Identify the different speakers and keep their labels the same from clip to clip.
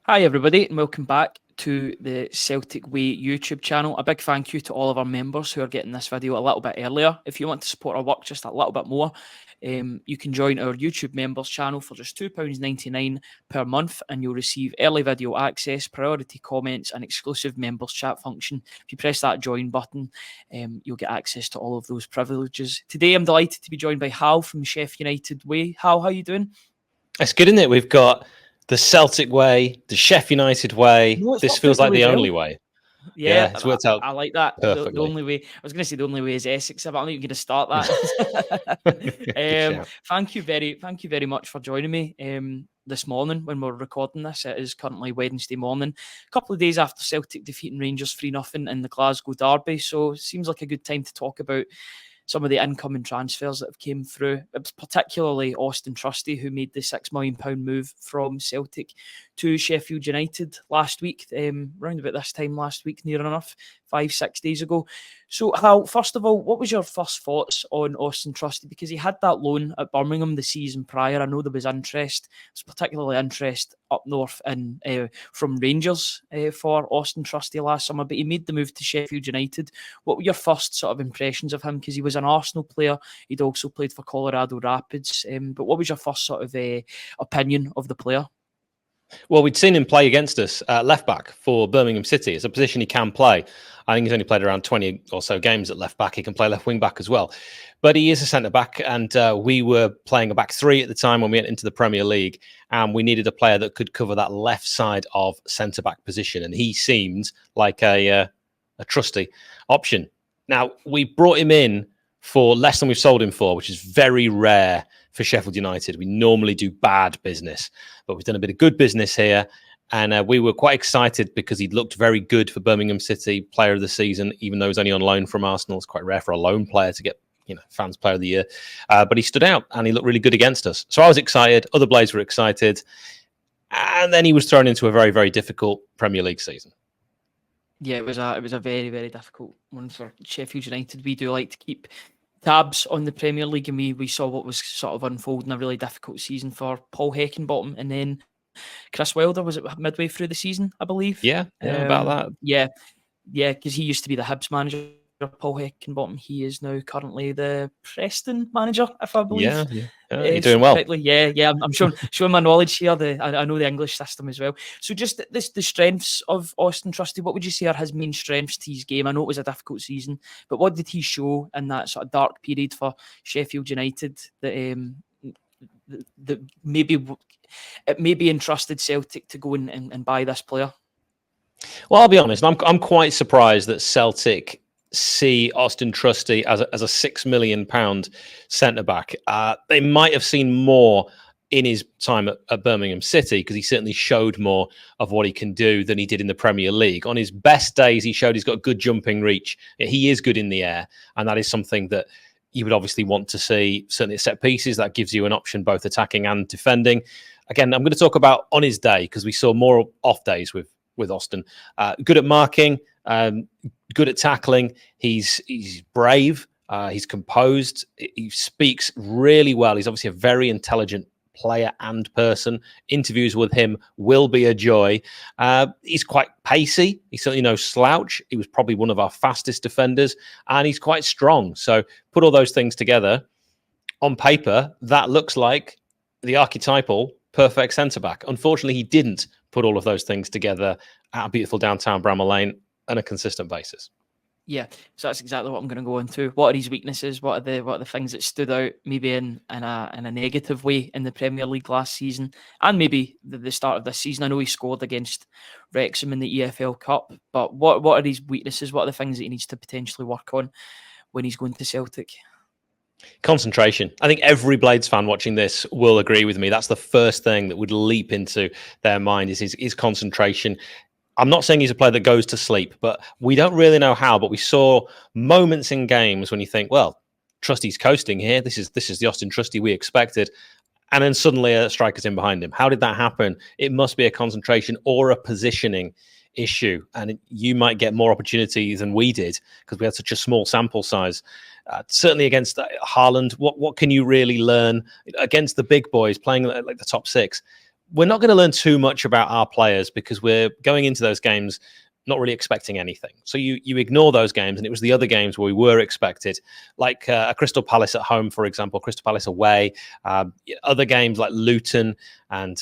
Speaker 1: Hi everybody and welcome back to the Celtic Way YouTube channel. A big thank you to all of our members who are getting this video a little bit earlier. If you want to support our work just a little bit more, you can join our YouTube members channel for just £2.99 per month and you'll receive early video access, priority comments and exclusive members chat function. If you press that join button, you'll get access to all of those privileges. Today I'm delighted to be joined by Hal from Sheffield United Way. Hal, how are you doing?
Speaker 2: It's good, isn't it? We've got the Celtic way, the Sheffield United way.
Speaker 1: No,
Speaker 2: This feels like the only way.
Speaker 1: Yeah,
Speaker 2: It's worked out
Speaker 1: I like that. The
Speaker 2: perfectly.
Speaker 1: only way, I was going to say the only way is Essex, but I'm not even going to start that. Thank you very much for joining me this morning when we're recording this. It is currently Wednesday morning, a couple of days after Celtic defeating Rangers 3-0 in the Glasgow derby. So it seems like a good time to talk about some of the incoming transfers that have came through. It was particularly Auston Trusty who made the £6 million move from Celtic to Sheffield United last week, round about this time last week, near enough, 5-6 days ago. So, Hal, first of all, what was your first thoughts on Auston Trusty? Because he had that loan at Birmingham the season prior. I know there was interest. There's particularly interest up north in from Rangers for Auston Trusty last summer, but he made the move to Sheffield United. What were your first sort of impressions of him? Because he was an Arsenal player. He'd also played for Colorado Rapids. But what was your first sort of opinion of the player?
Speaker 2: Well, we'd seen him play against us at left back for Birmingham City. It's a position he can play. I think he's only played around 20 or so games at left back. He can play left wing back as well. But he is a centre back, and we were playing a back three at the time when we went into the Premier League, and we needed a player that could cover that left side of centre back position. And he seemed like a trusty option. Now, we brought him in for less than we've sold him for, which is very rare for Sheffield United. We normally do bad business, but we've done a bit of good business here. And we were quite excited because he'd looked very good for Birmingham City, player of the season, even though he's only on loan from Arsenal. It's quite rare for a loan player to get, fans player of the year. But he stood out and he looked really good against us. So I was excited. Other players were excited. And then he was thrown into a very, very difficult Premier League season.
Speaker 1: Yeah, it was a very, very difficult one for Sheffield United. We do like to keep tabs on the Premier League, and we saw what was sort of unfolding, a really difficult season for Paul Heckingbottom, and then Chris Wilder, was it midway through the season, I believe?
Speaker 2: Yeah, about that.
Speaker 1: Yeah, because he used to be the Hibs manager, Paul Heckingbottom. He is now currently the Preston manager, if I believe.
Speaker 2: Yeah. You're doing well.
Speaker 1: Correctly. Yeah. I'm showing my knowledge here. I know the English system as well. So just the strengths of Auston Trusty, what would you say are his main strengths to his game? I know it was a difficult season, but what did he show in that sort of dark period for Sheffield United that maybe entrusted Celtic to go and buy this player?
Speaker 2: Well, I'll be honest. I'm quite surprised that Celtic see Auston Trusty as a £6 million centre back. They might have seen more in his time at Birmingham City because he certainly showed more of what he can do than he did in the Premier League. On his best days, he showed he's got good jumping reach. He is good in the air, and that is something that you would obviously want to see. Certainly at set pieces, that gives you an option both attacking and defending. Again, I'm going to talk about on his day because we saw more off days with Auston. Good at marking, good at tackling. He's brave. He's composed. He speaks really well. He's obviously a very intelligent player and person. Interviews with him will be a joy. He's quite pacey. He's certainly no slouch. He was probably one of our fastest defenders, and he's quite strong. So put all those things together. On paper, that looks like the archetypal perfect centre-back. Unfortunately, he didn't put all of those things together at a beautiful downtown Bramall Lane on a consistent basis.
Speaker 1: Yeah, so that's exactly what I'm going to go into. What are his weaknesses? What are the things that stood out, maybe in a negative way in the Premier League last season, and maybe the start of this season? I know he scored against Wrexham in the EFL Cup, but what are his weaknesses? What are the things that he needs to potentially work on when he's going to Celtic?
Speaker 2: Concentration. I think every Blades fan watching this will agree with me. That's the first thing that would leap into their mind is his concentration. I'm not saying he's a player that goes to sleep, but we don't really know how. But we saw moments in games when you think, well, Trusty's coasting here. This is the Auston Trusty we expected. And then suddenly a striker's in behind him. How did that happen? It must be a concentration or a positioning issue. And you might get more opportunities than we did because we had such a small sample size. Certainly against Haaland, what can you really learn? Against the big boys playing like the top six, we're not going to learn too much about our players because we're going into those games not really expecting anything. So you ignore those games, and it was the other games where we were expected, like a Crystal Palace at home, for example, Crystal Palace away, other games like Luton and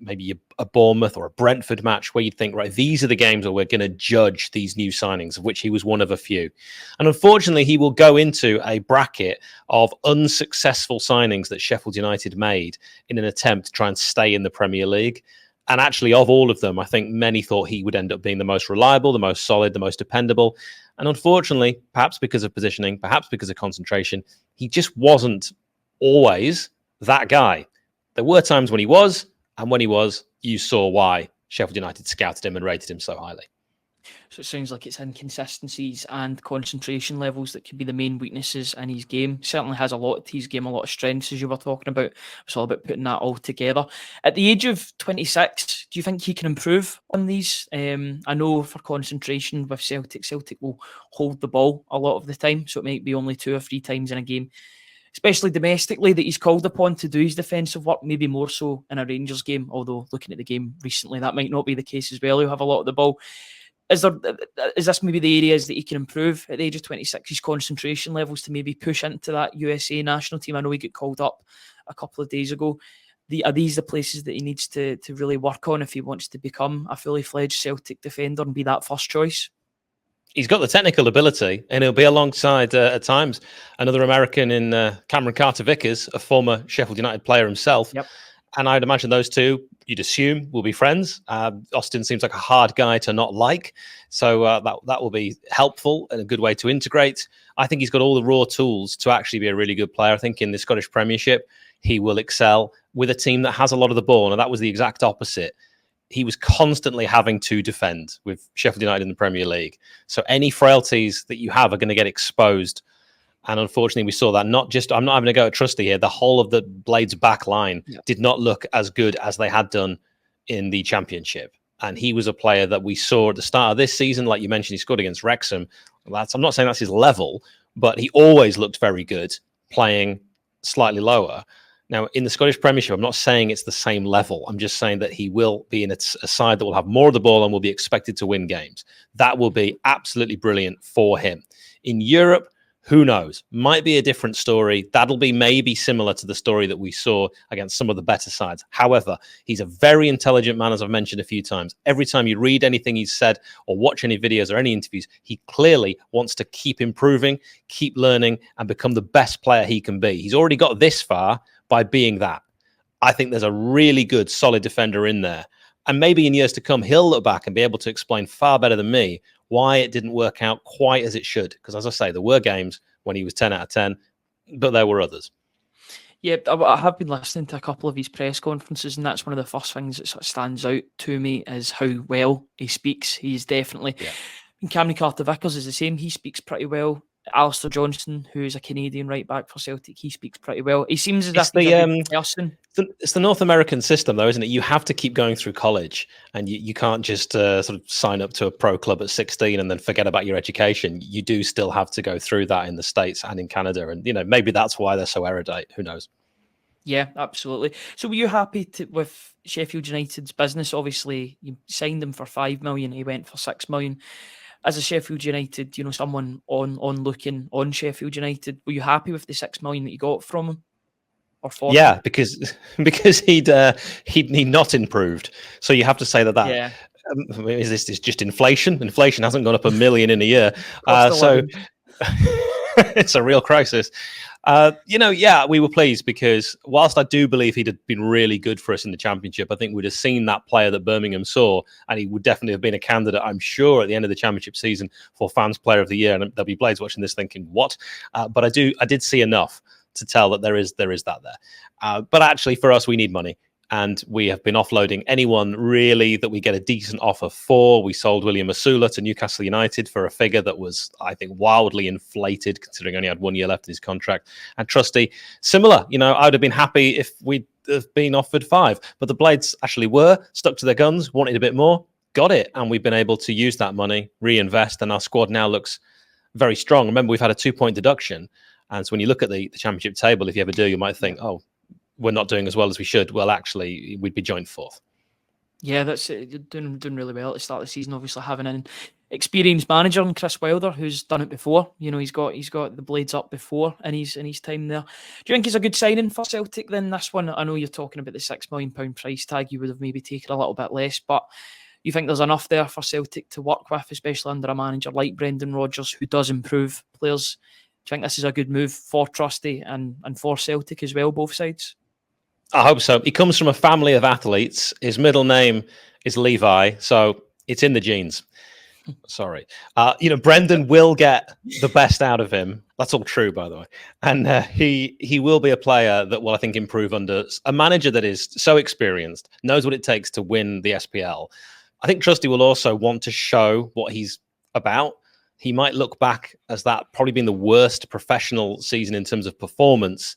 Speaker 2: maybe a Bournemouth or a Brentford match where you'd think, right, these are the games where we're going to judge these new signings, of which he was one of a few. And unfortunately, he will go into a bracket of unsuccessful signings that Sheffield United made in an attempt to try and stay in the Premier League. And actually, of all of them, I think many thought he would end up being the most reliable, the most solid, the most dependable. And unfortunately, perhaps because of positioning, perhaps because of concentration, he just wasn't always that guy. There were times when he was, and when he was, you saw why Sheffield United scouted him and rated him so highly.
Speaker 1: So it sounds like it's inconsistencies and concentration levels that could be the main weaknesses in his game. Certainly has a lot to his game, a lot of strengths, as you were talking about. It's all about putting that all together. At the age of 26, do you think he can improve on these? I know for concentration with Celtic will hold the ball a lot of the time, so it might be only 2 or 3 times in a game, especially domestically, that he's called upon to do his defensive work, maybe more so in a Rangers game, although looking at the game recently, that might not be the case as well. He'll have a lot of the ball. Is this maybe the areas that he can improve at the age of 26, his concentration levels, to maybe push into that USA national team? I know he got called up a couple of days ago. Are these the places that he needs to really work on if he wants to become a fully fledged Celtic defender and be that first choice?
Speaker 2: He's got the technical ability, and he'll be alongside at times another American in Cameron Carter-Vickers, a former Sheffield United player himself.
Speaker 1: Yep.
Speaker 2: And I'd imagine those two, you'd assume, will be friends. Austin seems like a hard guy to not like. So that will be helpful and a good way to integrate. I think he's got all the raw tools to actually be a really good player. I think in the Scottish Premiership, he will excel with a team that has a lot of the ball. And that was the exact opposite. He was constantly having to defend with Sheffield United in the Premier League. So any frailties that you have are going to get exposed. And unfortunately, we saw that. Not just, I'm not having a go at Trusty here. The whole of the Blades back line did not look as good as they had done in the Championship. And he was a player that we saw at the start of this season. Like you mentioned, he scored against Wrexham. I'm not saying that's his level, but he always looked very good playing slightly lower. Now, in the Scottish Premiership, I'm not saying it's the same level. I'm just saying that he will be in a side that will have more of the ball and will be expected to win games. That will be absolutely brilliant for him. In Europe, who knows? Might be a different story. That'll be maybe similar to the story that we saw against some of the better sides. However, he's a very intelligent man, as I've mentioned a few times. Every time you read anything he's said or watch any videos or any interviews, he clearly wants to keep improving, keep learning, and become the best player he can be. He's already got this far by being that. I think there's a really good, solid defender in there. And maybe in years to come, he'll look back and be able to explain far better than me why it didn't work out quite as it should. Because as I say, there were games when he was 10 out of 10, but there were others.
Speaker 1: Yeah, I have been listening to a couple of his press conferences, and that's one of the first things that sort of stands out to me is how well he speaks. He's definitely... Yeah. And Cameron Carter-Vickers is the same. He speaks pretty well. Alistair Johnston, who's a Canadian right back for Celtic, he speaks pretty well. He seems as if he's a good person.
Speaker 2: It's the North American system, though, isn't it? You have to keep going through college, and you can't just sort of sign up to a pro club at 16 and then forget about your education. You do still have to go through that in the States and in Canada, and maybe that's why they're so erudite. Who knows?
Speaker 1: Yeah, absolutely. So were you happy with Sheffield United's business? Obviously, you signed him for $5 million. He went for $6 million. As a Sheffield United, someone on looking on Sheffield United, were you happy with the $6 million that you got from him? Or for him?
Speaker 2: Because he'd not improved. So you have to say that.
Speaker 1: Yeah.
Speaker 2: Is this just inflation? Inflation hasn't gone up $1 million in a year. So it's a real crisis. We were pleased because whilst I do believe he'd have been really good for us in the Championship, I think we'd have seen that player that Birmingham saw, and he would definitely have been a candidate, I'm sure, at the end of the Championship season for Fans Player of the Year. And there'll be Blades watching this thinking, what? But I did see enough to tell that there is that there. But actually, for us, we need money. And we have been offloading anyone really that we get a decent offer for. We sold William Masula to Newcastle United for a figure that was, I think, wildly inflated, considering he only had 1 year left in his contract. And Trusty, similar. I would have been happy if we'd have been offered 5. But the Blades actually were stuck to their guns, wanted a bit more, got it. And we've been able to use that money, reinvest. And our squad now looks very strong. Remember, we've had a 2-point deduction. And so when you look at the Championship table, if you ever do, you might think, we're not doing as well as we should, well, actually, we'd be joint fourth.
Speaker 1: Yeah, that's it. You're doing really well at the start of the season. Obviously, having an experienced manager in Chris Wilder, who's done it before. You know, he's got the blades up before in his time there. Do you think he's a good signing for Celtic? Then this one, I know you're talking about the £6 million price tag. You would have maybe taken a little bit less, but you think there's enough there for Celtic to work with, especially under a manager like Brendan Rodgers, who does improve players? Do you think this is a good move for Trusty and for Celtic as well, both sides?
Speaker 2: I hope so. He comes from a family of athletes. His middle name is Levi, so it's in the genes. Sorry. Brendan will get the best out of him. That's all true, by the way. And he will be a player that will, I think, improve under a manager that is so experienced, knows what it takes to win the SPL. I think Trusty will also want to show what he's about. He might look back as that probably being the worst professional season in terms of performance.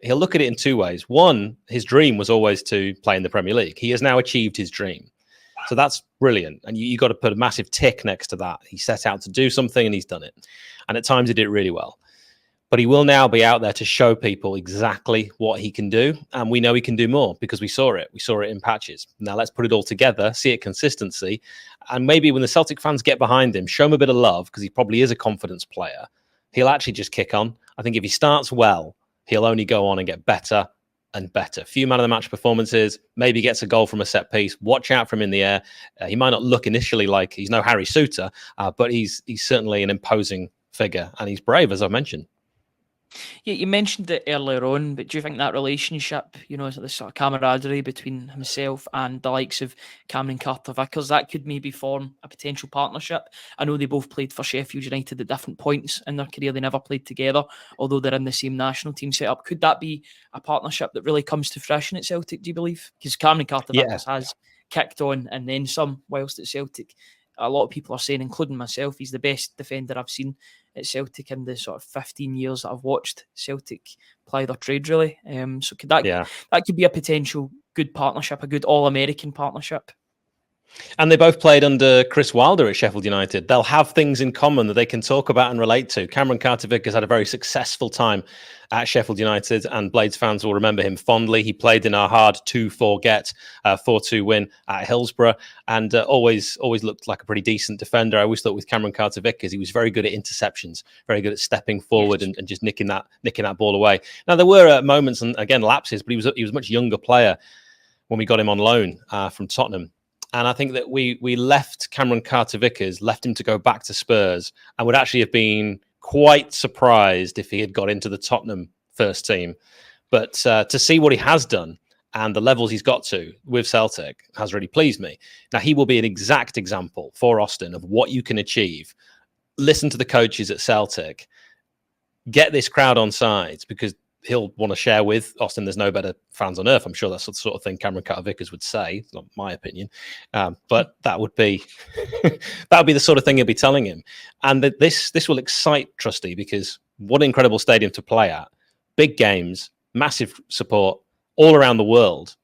Speaker 2: He'll look at it in two ways. One, his dream was always to play in the Premier League. He has now achieved his dream. So that's brilliant. And you got to put a massive tick next to that. He set out to do something and he's done it. And at times he did it really well. But he will now be out there to show people exactly what he can do. And we know he can do more because we saw it. We saw it in patches. Now let's put it all together, see it consistency. And maybe when the Celtic fans get behind him, show him a bit of love because he probably is a confidence player. He'll actually just kick on. I think if he starts well, he'll only go on and get better and better. Few man of the match performances, maybe gets a goal from a set piece. Watch out for him in the air. He might not look initially like he's no Harry Souttar, but he's certainly an imposing figure and he's brave, as I mentioned.
Speaker 1: Yeah, you mentioned it earlier on, but do you think that relationship, this sort of camaraderie between himself and the likes of Cameron Carter-Vickers, that could maybe form a potential partnership? I know they both played for Sheffield United at different points in their career. They never played together, although they're in the same national team setup. Could that be a partnership that really comes to fruition at Celtic, do you believe? Because Cameron Carter-Vickers has kicked on and then some whilst at Celtic. A lot of people are saying, including myself, he's the best defender I've seen at Celtic in the sort of 15 years that I've watched Celtic ply their trade, really. So could that could be a potential good partnership, a good all-American partnership.
Speaker 2: And they both played under Chris Wilder at Sheffield United. They'll have things in common that they can talk about and relate to. Cameron Carter-Vickers had a very successful time at Sheffield United, and Blades fans will remember him fondly. He played in our hard 2-4 4-2 win at Hillsborough, and always looked like a pretty decent defender. I always thought with Cameron Carter-Vickers, he was very good at interceptions, very good at stepping forward and just nicking that ball away. Now there were moments and again lapses, but he was a much younger player when we got him on loan from Tottenham. And I think that we left Cameron Carter-Vickers, left him to go back to Spurs, and would actually have been quite surprised if he had got into the Tottenham first team. But to see what he has done and the levels he's got to with Celtic has really pleased me. Now, he will be an exact example for Auston of what you can achieve. Listen to the coaches at Celtic. Get this crowd on sides because he'll want to share with Auston. There's no better fans on earth. I'm sure that's the sort of thing Cameron Carter-Vickers would say. It's not my opinion, but that would be the sort of thing he'll be telling him. And this will excite Trusty because what an incredible stadium to play at. Big games, massive support all around the world.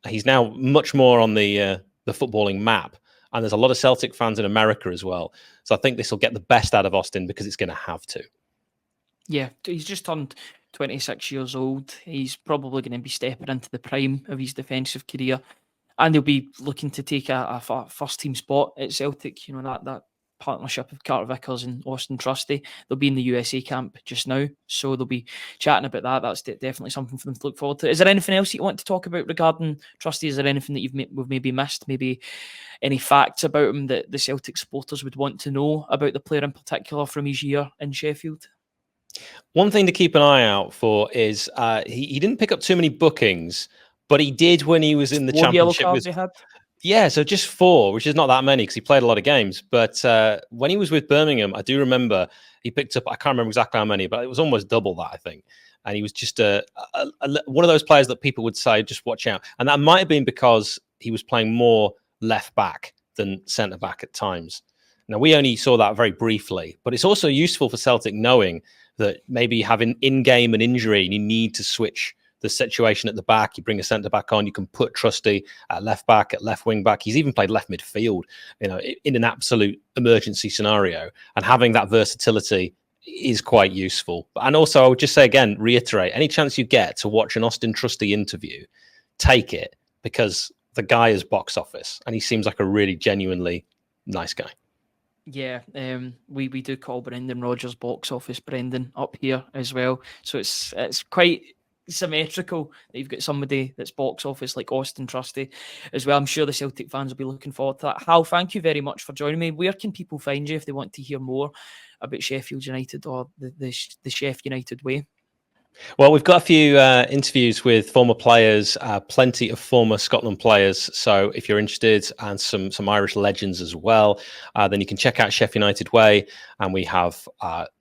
Speaker 2: He's now much more on the footballing map. And there's a lot of Celtic fans in America as well. So I think this will get the best out of Auston because it's going to have to.
Speaker 1: Yeah, he's just turned 26 years old. He's probably going to be stepping into the prime of his defensive career, and he'll be looking to take a first team spot at Celtic. That partnership of Carter-Vickers and Auston Trusty. They'll be in the USA camp just now, so they'll be chatting about that. That's definitely something for them to look forward to. Is there anything else you want to talk about regarding Trusty? Is there anything that we've maybe missed? Maybe any facts about him that the Celtic supporters would want to know about the player in particular from his year in Sheffield?
Speaker 2: One thing to keep an eye out for is he didn't pick up too many bookings, but he did when he was in the Championship. So just 4, which is not that many because he played a lot of games. But when he was with Birmingham, I do remember he picked up, I can't remember exactly how many, but it was almost double that, I think. And he was just one of those players that people would say, just watch out. And that might have been because he was playing more left back than centre back at times. Now, we only saw that very briefly, but it's also useful for Celtic knowing that maybe you have an in-game an injury and you need to switch the situation at the back. You bring a centre back on, you can put Trusty at left back, at left wing back. He's even played left midfield, in an absolute emergency scenario. And having that versatility is quite useful. And also, I would just say again, reiterate, any chance you get to watch an Auston Trusty interview, take it, because the guy is box office and he seems like a really genuinely nice guy.
Speaker 1: Yeah, we do call Brendan Rodgers box office Brendan up here as well. So it's quite symmetrical that you've got somebody that's box office like Auston Trusty as well. I'm sure the Celtic fans will be looking forward to that. Hal, thank you very much for joining me. Where can people find you if they want to hear more about Sheffield United or the Sheff United way?
Speaker 2: Well, we've got a few interviews with former players, plenty of former Scotland players. So if you're interested, and some Irish legends as well, then you can check out Sheff United Way. And we have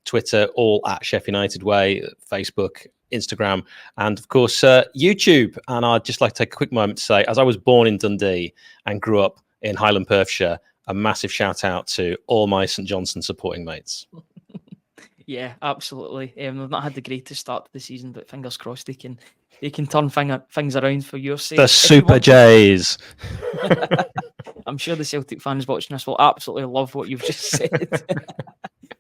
Speaker 2: Twitter, all at Sheff United Way, Facebook, Instagram, and of course, YouTube. And I'd just like to take a quick moment to say, as I was born in Dundee and grew up in Highland, Perthshire, a massive shout out to all my St Johnstone supporting mates.
Speaker 1: Yeah, absolutely. They've not had the greatest start to the season, but fingers crossed they can turn things around for your sake.
Speaker 2: The Super Jays.
Speaker 1: I'm sure the Celtic fans watching this will absolutely love what you've just said.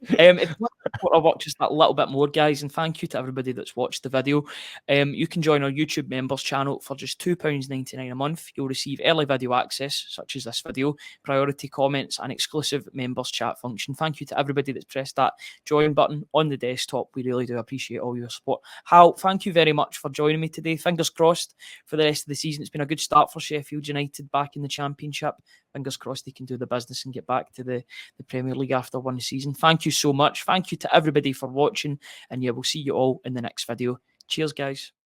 Speaker 1: If you want to watch just that little bit more, guys, and thank you to everybody that's watched the video, you can join our YouTube members channel for just £2.99 a month. You'll receive early video access, such as this video, priority comments, and exclusive members chat function. Thank you to everybody that's pressed that join button on the desktop. We really do appreciate all your support. Hal, thank you very much for joining me today. Fingers crossed for the rest of the season. It's been a good start for Sheffield United back in the Championship. Fingers crossed they can do the business and get back to the Premier League after one season. Thank you so much. Thank you to everybody for watching. And yeah, we'll see you all in the next video. Cheers, guys.